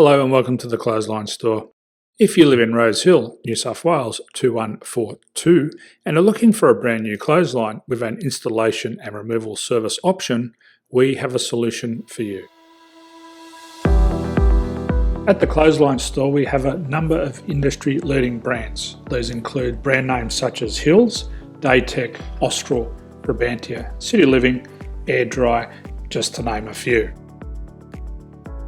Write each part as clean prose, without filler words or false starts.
Hello and welcome to the Clothesline Store. If you live in Rosehill, New South Wales 2142 and are looking for a brand new clothesline with an installation and removal service option, we have a solution for you. At the Clothesline Store we have a number of industry-leading brands. These include brand names such as Hills, Daytech, Austral, Brabantia, City Living, Air Dry, just to name a few.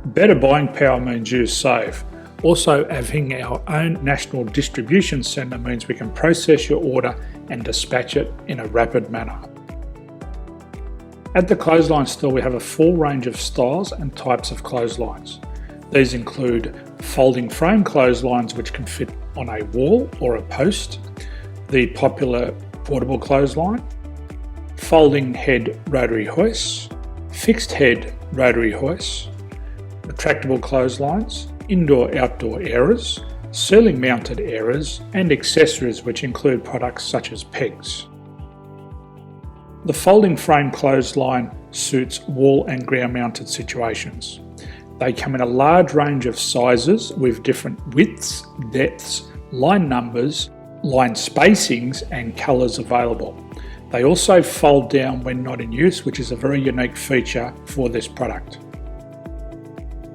Better buying power means you save. Also, having our own national distribution centre means we can process your order and dispatch it in a rapid manner. At the Clothesline Store we have a full range of styles and types of clotheslines. These include folding frame clotheslines which can fit on a wall or a post, the popular portable clothesline, folding head rotary hoists, fixed head rotary hoists, retractable clotheslines, indoor-outdoor airers, ceiling mounted airers and accessories which include products such as pegs. The folding frame clothesline suits wall and ground mounted situations. They come in a large range of sizes with different widths, depths, line numbers, line spacings and colours available. They also fold down when not in use, which is a very unique feature for this product.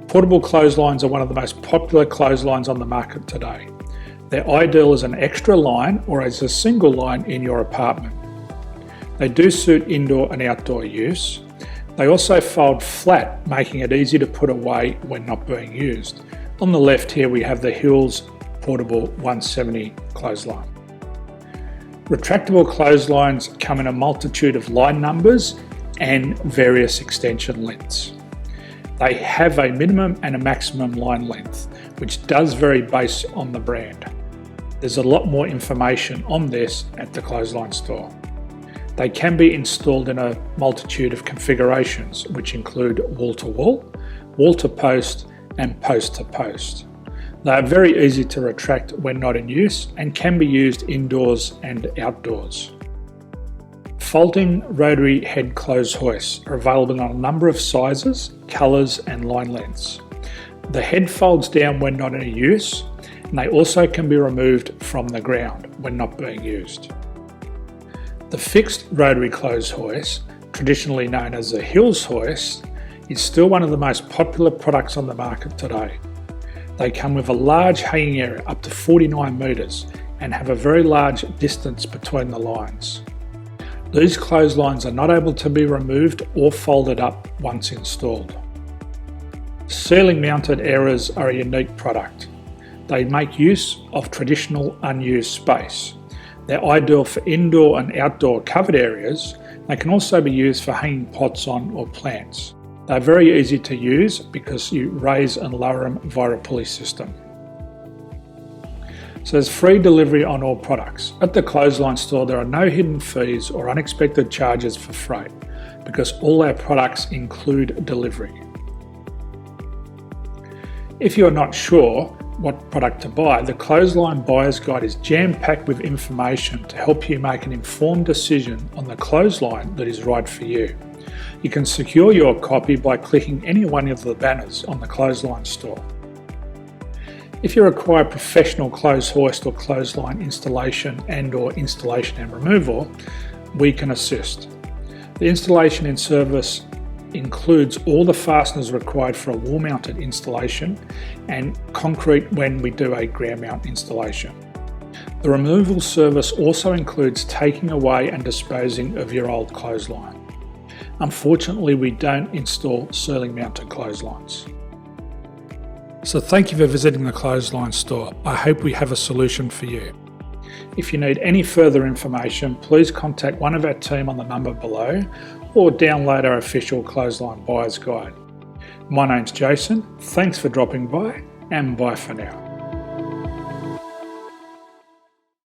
Portable clotheslines are one of the most popular clotheslines on the market today. They're ideal as an extra line or as a single line in your apartment. They do suit indoor and outdoor use. They also fold flat, making it easy to put away when not being used. On the left here we have the Hills Portable 170 clothesline. Retractable clotheslines come in a multitude of line numbers and various extension lengths. They have a minimum and a maximum line length, which does vary based on the brand. There's a lot more information on this at the Clothesline Store. They can be installed in a multitude of configurations, which include wall-to-wall, wall-to-post and post-to-post. They are very easy to retract when not in use and can be used indoors and outdoors. Folding rotary head clothes hoists are available on a number of sizes, colours and line lengths. The head folds down when not in use and they also can be removed from the ground when not being used. The fixed rotary clothes hoist, traditionally known as the Hills hoist, is still one of the most popular products on the market today. They come with a large hanging area up to 49 metres and have a very large distance between the lines. These clotheslines are not able to be removed or folded up once installed. Ceiling mounted airers are a unique product. They make use of traditional unused space. They're ideal for indoor and outdoor covered areas. They can also be used for hanging pots on or plants. They're very easy to use because you raise and lower them via a pulley system. So there's free delivery on all products. At the Clothesline Store there are no hidden fees or unexpected charges for freight because all our products include delivery. If you're not sure what product to buy, the Clothesline Buyer's Guide is jam-packed with information to help you make an informed decision on the clothesline that is right for you. You can secure your copy by clicking any one of the banners on the Clothesline Store. If you require professional clothes hoist or clothesline installation and/or installation and removal, we can assist. The installation and service includes all the fasteners required for a wall-mounted installation and concrete when we do a ground mount installation. The removal service also includes taking away and disposing of your old clothesline. Unfortunately, we don't install ceiling mounted clotheslines. So thank you for visiting the Clothesline Store. I hope we have a solution for you. If you need any further information, please contact one of our team on the number below or download our official Clothesline Buyer's Guide. My name's Jason, thanks for dropping by and bye for now.